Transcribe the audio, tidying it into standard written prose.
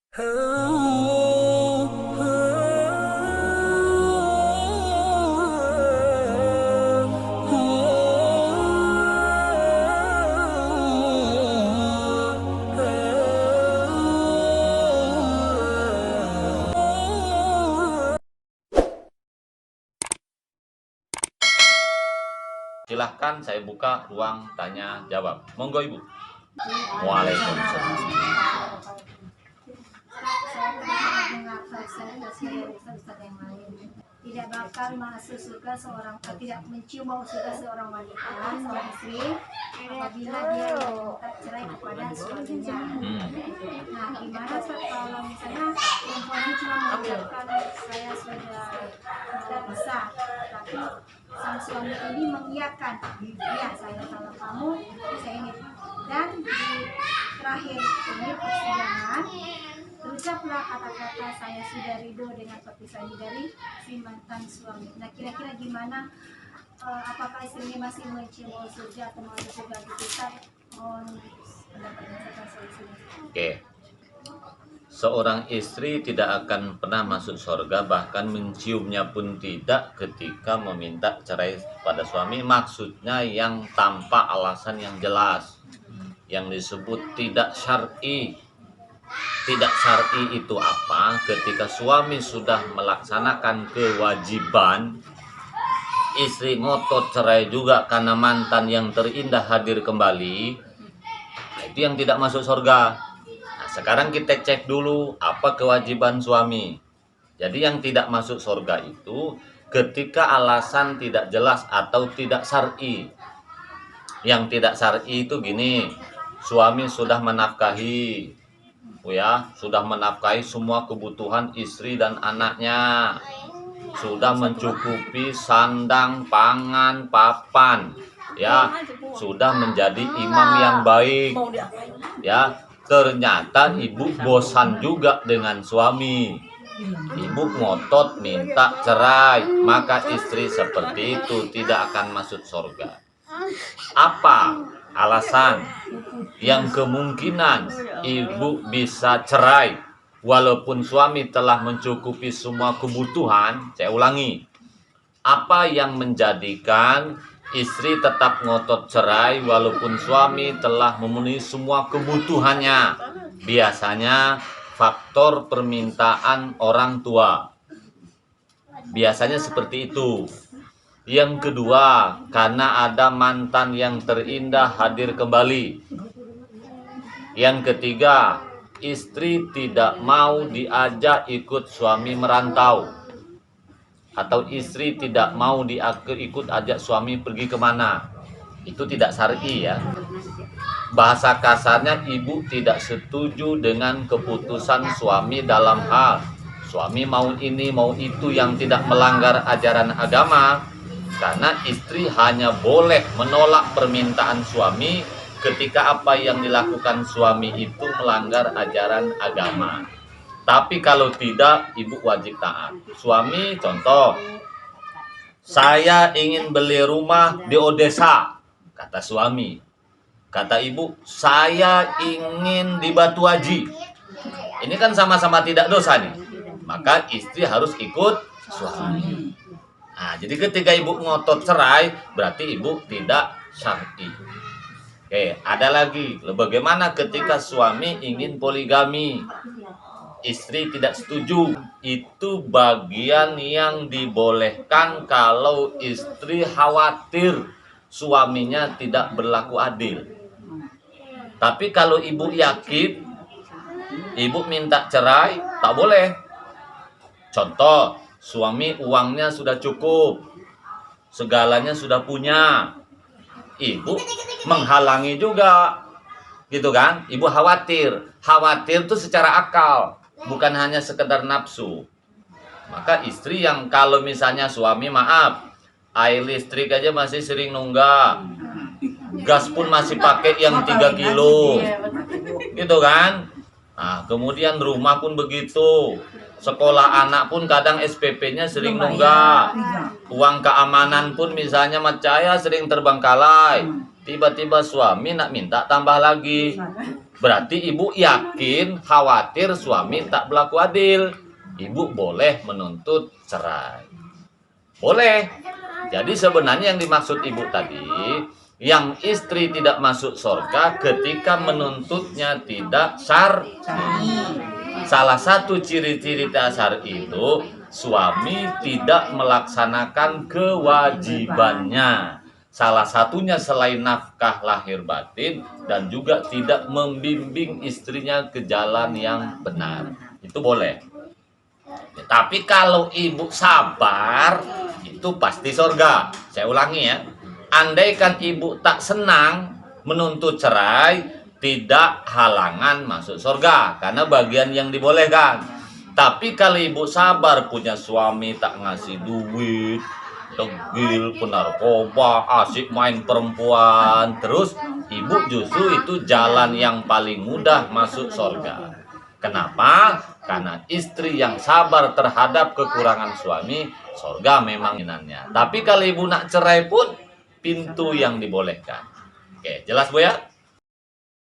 Silahkan saya buka ruang tanya jawab. Monggo Ibu. Waalaikumsalam. Tidak bakal masuk surga tidak mencium bau surga seorang wanita, seorang istri apabila dia minta cerai kepada suaminya. Nah, gimana kalau misalnya perempuan ini cuma mengucapkan saya sudah bisa, tapi sang suami ini mengiyakan, ya saya salah kamu, saya ini, dan di terakhir ini persidangan terucaplah kata-kata saya sudah ridho dengan perpisahan dari si mantan suami. Nah, kira-kira gimana? Apakah istrinya masih mencium surga atau masuk surga gitu? Saya mohon pendapat solusinya. Oke. Seorang istri tidak akan pernah masuk surga, bahkan menciumnya pun tidak ketika meminta cerai pada suami. Maksudnya yang tanpa alasan yang jelas, yang disebut tidak syar'i. Tidak syar'i itu apa? Ketika suami sudah melaksanakan kewajiban, istri ngotot cerai juga karena mantan yang terindah hadir kembali. Nah, itu yang tidak masuk surga. Nah, sekarang kita cek dulu apa kewajiban suami. Jadi yang tidak masuk surga itu ketika alasan tidak jelas atau tidak syar'i. Yang tidak syar'i itu gini, suami sudah menafkahi, sudah menafkahi semua kebutuhan istri dan anaknya, sudah mencukupi sandang, pangan, papan, sudah menjadi imam yang baik, ternyata ibu bosan juga dengan suami, ibu ngotot minta cerai, maka istri seperti itu tidak akan masuk surga. Apa alasan yang kemungkinan ibu bisa cerai walaupun suami telah mencukupi semua kebutuhan? Saya ulangi, apa yang menjadikan istri tetap ngotot cerai walaupun suami telah memenuhi semua kebutuhannya? Biasanya faktor permintaan orang tua, biasanya seperti itu. Yang kedua, karena ada mantan yang terindah hadir kembali. Yang ketiga, istri tidak mau diajak ikut suami merantau, atau istri tidak mau ikut ajak suami pergi kemana. Itu tidak syar'i ya. Bahasa kasarnya, ibu tidak setuju dengan keputusan suami dalam hal suami mau ini mau itu yang tidak melanggar ajaran agama. Karena istri hanya boleh menolak permintaan suami ketika apa yang dilakukan suami itu melanggar ajaran agama. Tapi kalau tidak, ibu wajib taat. Suami, contoh, saya ingin beli rumah di Odessa, kata suami. Kata ibu, saya ingin di Batu Haji. Ini kan sama-sama tidak dosa nih. Maka istri harus ikut suami. Nah, jadi ketika ibu ngotot cerai, berarti ibu tidak syar'i. Oke, ada lagi. Bagaimana ketika suami ingin poligami? Istri tidak setuju. Itu bagian yang dibolehkan kalau istri khawatir suaminya tidak berlaku adil. Tapi kalau ibu yakin, ibu minta cerai, tak boleh. Contoh, suami uangnya sudah cukup, segalanya sudah punya, ibu menghalangi juga, gitu kan? Ibu khawatir itu secara akal, bukan hanya sekedar nafsu. Maka istri yang kalau misalnya suami maaf, air listrik aja masih sering nunggak, gas pun masih pakai yang 3 kilo, gitu kan? Nah, kemudian rumah pun begitu. Sekolah anak pun kadang SPP-nya sering nunggak. Uang keamanan pun misalnya macaya sering terbengkalai. Tiba-tiba suami nak minta tambah lagi. Berarti ibu yakin, khawatir suami tak berlaku adil. Ibu boleh menuntut cerai. Boleh. Jadi sebenarnya yang dimaksud ibu tadi, yang istri tidak masuk surga ketika menuntutnya tidak syar'i. Salah satu ciri-ciri dasar itu, suami tidak melaksanakan kewajibannya. Salah satunya selain nafkah lahir batin dan juga tidak membimbing istrinya ke jalan yang benar. Itu boleh. Ya, tapi kalau ibu sabar, itu pasti surga. Saya ulangi ya. Andaikan ibu tak senang menuntut cerai, tidak halangan masuk surga. Karena bagian yang dibolehkan. Tapi kalau ibu sabar, punya suami tak ngasih duit, tegil, penarkoba, asik main perempuan, terus ibu justru itu jalan yang paling mudah masuk surga. Kenapa? Karena istri yang sabar terhadap kekurangan suami, surga memang inannya. Tapi kalau ibu nak cerai pun, pintu yang dibolehkan. Oke, jelas Bu ya?